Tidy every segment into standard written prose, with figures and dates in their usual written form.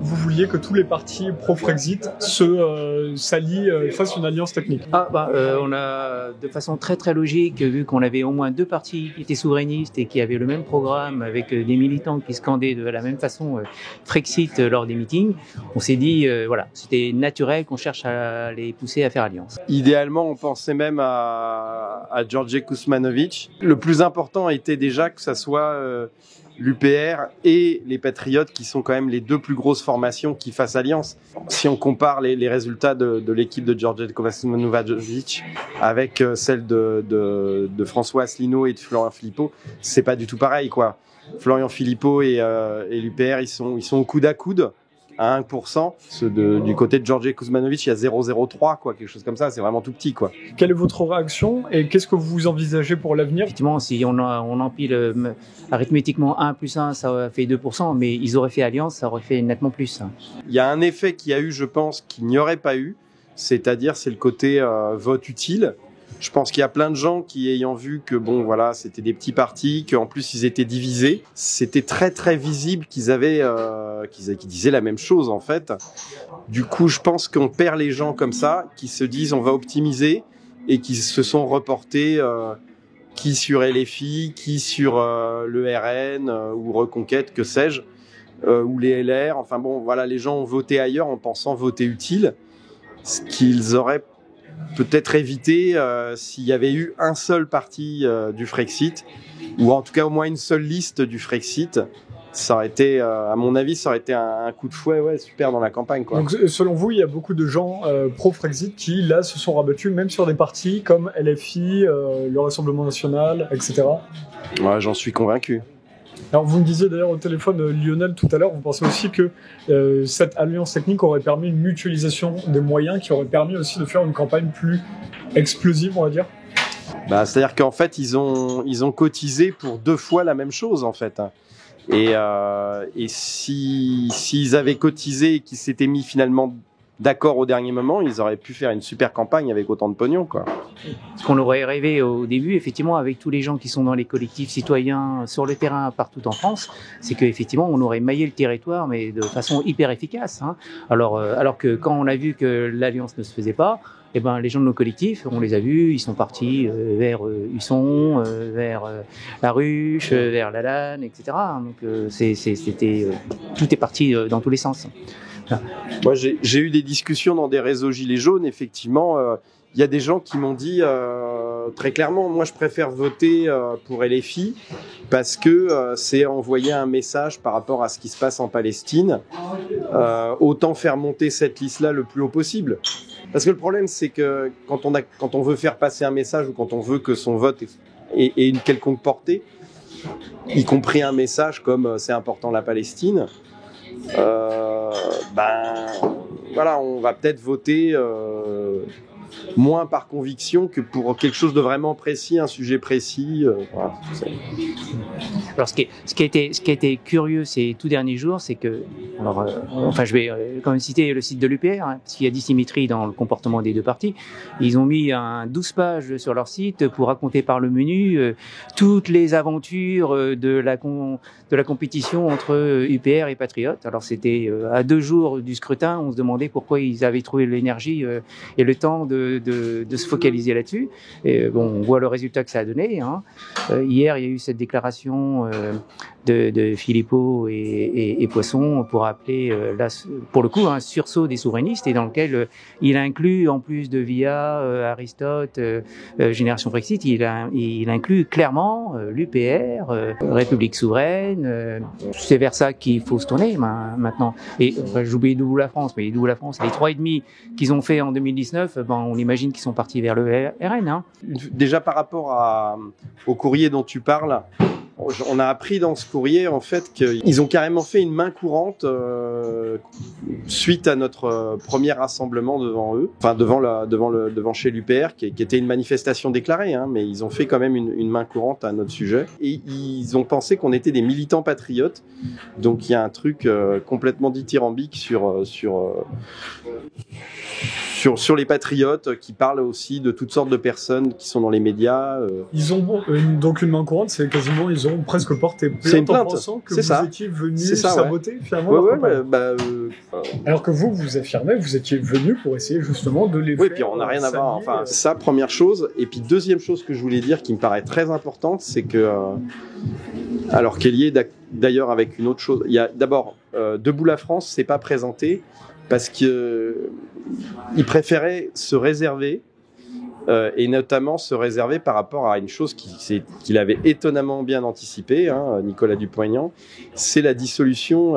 Vous vouliez que tous les partis pro-Frexit s'allient, fassent une alliance technique. On a, de façon très très logique, vu qu'on avait au moins 2 partis qui étaient souverainistes et qui avaient le même programme, avec des militants qui scandaient de la même façon Frexit lors des meetings, on s'est dit, c'était naturel qu'on cherche à les pousser à faire alliance. Idéalement, on pensait même à Đorđe Kosmanović. Le plus important était déjà que ça soit l'UPR et les Patriotes, qui sont quand même les 2 plus grosses formations qui fassent alliance. Si on compare les résultats de l'équipe de Đorđe Kosmanović avec celle de François Asselineau et de Florian Philippot, c'est pas du tout pareil, quoi. Florian Philippot et l'UPR, ils sont au coude à coude à 1%. Du côté de Đorđe Kosmanović, il y a 0,03, quoi, quelque chose comme ça. C'est vraiment tout petit, quoi. Quelle est votre réaction et qu'est-ce que vous envisagez pour l'avenir? Effectivement, si on empile arithmétiquement 1 plus 1, ça fait 2%, mais ils auraient fait alliance, ça aurait fait nettement plus. Il y a un effet qu'il y a eu, je pense, qu'il n'y aurait pas eu, c'est-à-dire c'est le côté vote utile. Je pense qu'il y a plein de gens qui, ayant vu que c'était des petits partis, qu'en plus ils étaient divisés, c'était très très visible qu'ils disaient la même chose en fait. Du coup, je pense qu'on perd les gens comme ça, qui se disent on va optimiser et qui se sont reportés qui sur LFI, qui sur le RN ou Reconquête, que sais-je, ou les LR. Enfin les gens ont voté ailleurs en pensant voter utile, ce qu'ils auraient peut-être éviter s'il y avait eu un seul parti du Frexit, ou en tout cas au moins une seule liste du Frexit. Ça aurait été, à mon avis, ça aurait été un coup de fouet super dans la campagne, quoi. Donc selon vous, il y a beaucoup de gens pro-Frexit qui là se sont rabattus même sur des partis comme LFI, le Rassemblement National, etc. Ouais, j'en suis convaincu. Alors vous me disiez d'ailleurs au téléphone, Lionel, tout à l'heure, vous pensez aussi que cette alliance technique aurait permis une mutualisation des moyens qui aurait permis aussi de faire une campagne plus explosive, on va dire? C'est-à-dire qu'en fait, ils ont cotisé pour 2 fois la même chose, en fait. Et s'ils avaient cotisé et qu'ils s'étaient mis finalement d'accord au dernier moment, ils auraient pu faire une super campagne avec autant de pognon, quoi. Ce qu'on aurait rêvé au début, effectivement, avec tous les gens qui sont dans les collectifs citoyens sur le terrain partout en France, c'est qu'effectivement, on aurait maillé le territoire, mais de façon hyper efficace, hein. Alors que quand on a vu que l'alliance ne se faisait pas, les gens de nos collectifs, on les a vus, ils sont partis vers Husson, vers La Ruche, vers Lalanne, etc. Donc tout est parti dans tous les sens. Moi, j'ai eu des discussions dans des réseaux gilets jaunes. Effectivement, il y a des gens qui m'ont dit très clairement, moi, je préfère voter pour LFI parce que c'est envoyer un message par rapport à ce qui se passe en Palestine. Autant faire monter cette liste-là le plus haut possible. Parce que le problème, c'est que quand on veut faire passer un message ou quand on veut que son vote ait une quelconque portée, y compris un message comme c'est important la Palestine, on va peut-être voter moins par conviction que pour quelque chose de vraiment précis, un sujet précis. Alors, ce qui a été curieux ces tout derniers jours, c'est que, je vais quand même citer le site de l'UPR, hein, parce qu'il y a dissymétrie dans le comportement des 2 partis. Ils ont mis 12 pages sur leur site pour raconter par le menu toutes les aventures de la compétition entre UPR et Patriotes. Alors, c'était à 2 jours du scrutin, on se demandait pourquoi ils avaient trouvé l'énergie et le temps de se focaliser là-dessus. Et on voit le résultat que ça a donné, hein. Hier, il y a eu cette déclaration de Philippot et Poisson pour appeler, pour le coup, un sursaut des souverainistes, et dans lequel il inclut, en plus de Via, Aristote, Génération Frexit, il inclut clairement l'UPR, République souveraine. C'est vers ça qu'il faut se tourner maintenant. Et j'oublie Debout la France, mais Debout la France, les 3,5 qu'ils ont fait en 2019, on imagine qu'ils sont partis vers le RN. Hein. Déjà par rapport au courrier dont tu parles, on a appris dans ce courrier en fait qu'ils ont carrément fait une main courante suite à notre premier rassemblement devant eux, enfin devant chez l'UPR, qui était une manifestation déclarée, hein, mais ils ont fait quand même une main courante à notre sujet, et ils ont pensé qu'on était des militants patriotes. Donc il y a un truc complètement dithyrambique sur sur les patriotes qui parlent aussi de toutes sortes de personnes qui sont dans les médias. Ils ont donc une main courante, c'est quasiment, ils ont presque porté plainte en pensant que vous étiez venu saboter finalement leur campagne. Alors que vous affirmez, vous étiez venu pour essayer justement de les faire. Oui, puis on n'a rien à voir. Enfin, ça, première chose. Et puis deuxième chose que je voulais dire qui me paraît très importante, c'est que alors qu'elle y est d'ailleurs avec une autre chose. Il y a d'abord Debout la France s'est pas présenté parce que il préférait se réserver et notamment se réserver par rapport à une chose qu'il avait étonnamment bien anticipée, hein, Nicolas Dupont-Aignan, c'est la dissolution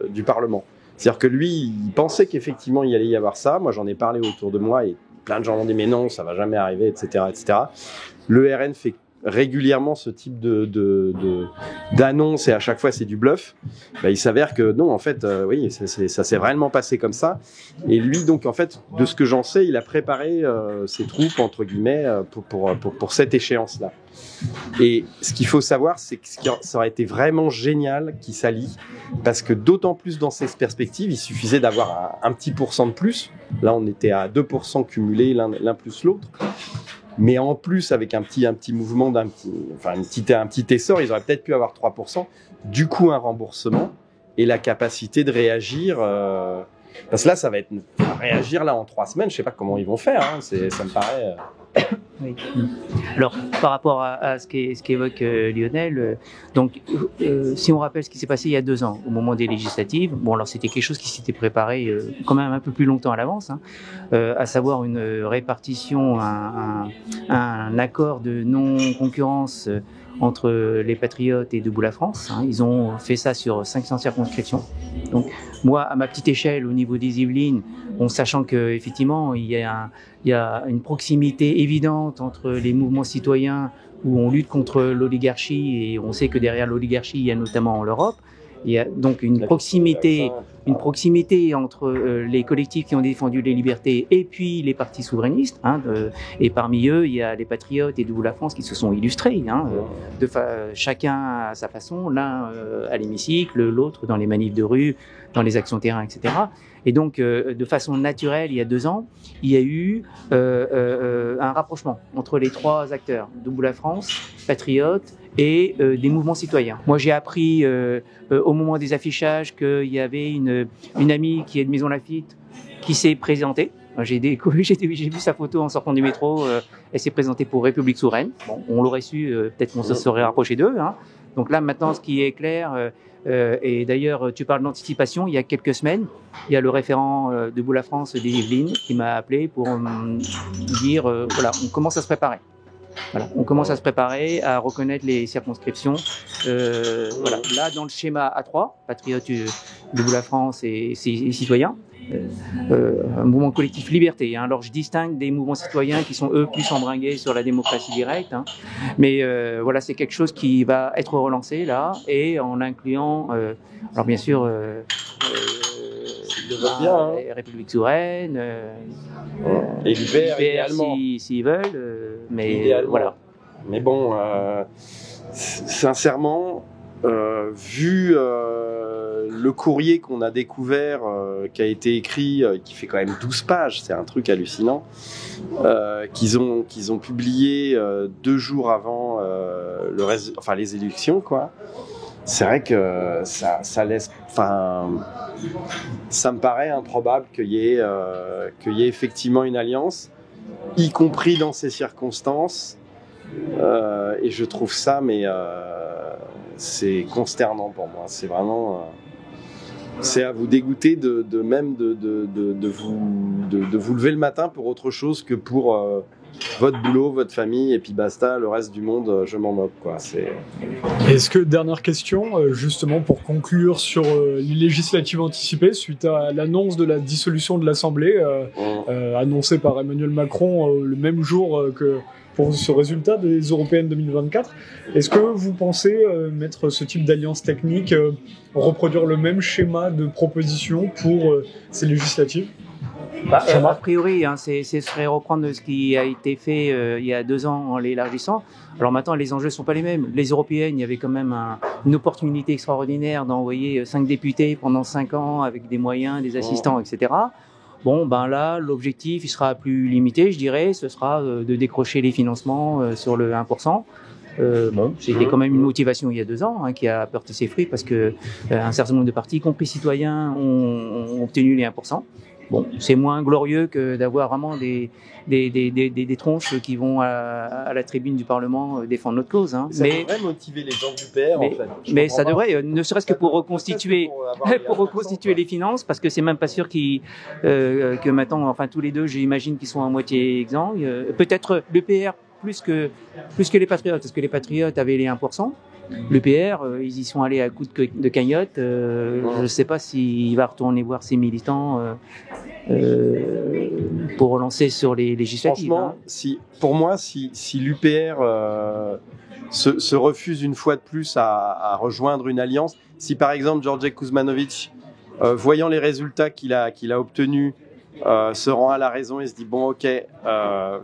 du Parlement. C'est-à-dire que lui, il pensait qu'effectivement il allait y avoir ça. Moi, j'en ai parlé autour de moi et plein de gens m'ont dit mais non, ça va jamais arriver, etc., etc. Le RN fait régulièrement ce type d'annonce et à chaque fois c'est du bluff. Il s'avère que non, en fait, oui, ça s'est réellement passé comme ça. Et lui, donc, en fait, de ce que j'en sais, il a préparé ses troupes entre guillemets pour cette échéance-là. Et ce qu'il faut savoir, c'est que ça aurait été vraiment génial qu'il s'allie, parce que d'autant plus dans ces perspectives, il suffisait d'avoir un petit pourcent de plus. Là, on était à 2% cumulés l'un plus l'autre. Mais en plus, avec un petit mouvement un petit essor, ils auraient peut-être pu avoir 3%. Du coup, un remboursement et la capacité de réagir. Parce que là, ça va être réagir là en 3 semaines. Je sais pas comment ils vont faire. Hein, ça me paraît. Oui. Alors, par rapport à ce qu'évoque Lionel, si on rappelle ce qui s'est passé il y a 2 ans, au moment des législatives, bon, alors c'était quelque chose qui s'était préparé quand même un peu plus longtemps à l'avance, hein, à savoir une répartition, un accord de non-concurrence entre les Patriotes et Debout la France. Hein. Ils ont fait ça sur 500 circonscriptions. Donc, moi, à ma petite échelle, au niveau des Yvelines, sachant qu'effectivement, il y a une proximité évidente entre les mouvements citoyens où on lutte contre l'oligarchie, et on sait que derrière l'oligarchie, il y a notamment l'Europe. Il y a donc une proximité entre les collectifs qui ont défendu les libertés et puis les partis souverainistes. Hein, et parmi eux, il y a les Patriotes et Debout la France qui se sont illustrés. Hein, chacun à sa façon, l'un à l'hémicycle, l'autre dans les manifs de rue, dans les actions terrain, etc. Et donc, de façon naturelle, il y a 2 ans, il y a eu un rapprochement entre les 3 acteurs, Debout la France, Patriotes et des mouvements citoyens. Moi, j'ai appris au moment des affichages qu'il y avait une amie qui est de Maison Lafitte qui s'est présentée. J'ai vu sa photo en sortant du métro. Elle s'est présentée pour République Souveraine. Bon, on l'aurait su, peut-être qu'on se serait rapproché d'eux. Hein. Donc là, maintenant, ce qui est clair, et d'ailleurs, tu parles d'anticipation, il y a quelques semaines, il y a le référent de Debout la France des Yvelines qui m'a appelé pour me dire, voilà, on commence à se préparer. Voilà, on commence à se préparer à reconnaître les circonscriptions. Voilà, là, dans le schéma A3, Patriotes, Debout la France et citoyens, un mouvement collectif liberté. Hein. Alors, je distingue des mouvements citoyens qui sont, eux, plus embringués sur la démocratie directe. Hein. Mais voilà, c'est quelque chose qui va être relancé, là, et en incluant, alors bien sûr, République Souveraine, et l'UPR idéalement. S'ils veulent, mais idéalement. Voilà. Mais bon, sincèrement, vu le courrier qu'on a découvert, qui a été écrit, qui fait quand même 12 pages, c'est un truc hallucinant, qu'ils ont publié 2 jours avant les élections, quoi. C'est vrai que ça laisse, ça me paraît improbable qu'il y ait effectivement une alliance, y compris dans ces circonstances, et je trouve ça, c'est consternant pour moi. C'est vraiment, c'est à vous dégoûter de vous lever le matin pour autre chose que pour votre boulot, votre famille, et puis basta, le reste du monde, je m'en moque, quoi. Est-ce que, dernière question, justement pour conclure sur les législatives anticipées, suite à l'annonce de la dissolution de l'Assemblée, annoncée par Emmanuel Macron le même jour que pour ce résultat des Européennes 2024, est-ce que vous pensez mettre ce type d'alliance technique, reproduire le même schéma de proposition pour ces législatives ? A priori, hein, ce serait reprendre ce qui a été fait il y a 2 ans en l'élargissant. Alors maintenant, les enjeux ne sont pas les mêmes. Les européennes, il y avait quand même une opportunité extraordinaire d'envoyer 5 députés pendant 5 ans avec des moyens, des assistants, etc. Bon, ben là, l'objectif, il sera plus limité, je dirais. Ce sera de décrocher les financements sur le 1%. Bon, c'était quand même une motivation il y a 2 ans qui a porté ses fruits parce que un certain nombre de partis, y compris citoyens, ont obtenu les 1%. Bon, c'est moins glorieux que d'avoir vraiment des tronches qui vont à la tribune du Parlement défendre notre cause. Ça devrait motiver les gens du PR, en fait. Mais ça devrait, ne serait-ce que pour reconstituer, les finances, parce que c'est même pas sûr que maintenant, enfin tous les deux, j'imagine qu'ils sont à moitié exsangues. Peut-être le PR plus que les Patriotes, parce que les Patriotes avaient les 1%. Le PR, ils y sont allés à coups de cagnotte. Je ne sais pas s'il va retourner voir ses militants pour relancer sur les législatives. Franchement, pour moi, si l'UPR se refuse une fois de plus à rejoindre une alliance, si par exemple George Kuzmanovic, voyant les résultats qu'il a obtenus, se rend à la raison et se dit bon ok,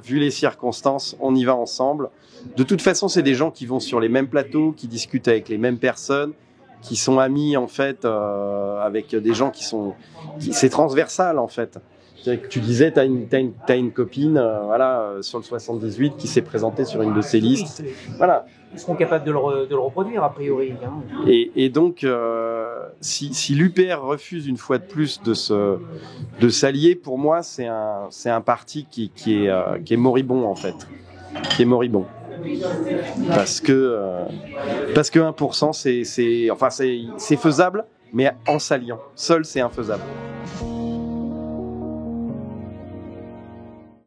vu les circonstances, on y va ensemble. De toute façon, c'est des gens qui vont sur les mêmes plateaux, qui discutent avec les mêmes personnes, qui sont amis en fait avec des gens c'est transversal en fait. Tu disais, t'as une copine, sur le 78 qui s'est présentée sur une de ces listes. Voilà. Ils seront capables de le reproduire a priori. Et donc, si l'UPR refuse une fois de plus de s'allier, pour moi, c'est un parti qui est moribond en fait, qui est moribond. Parce que 1% c'est faisable, mais en s'alliant. Seul, c'est infaisable.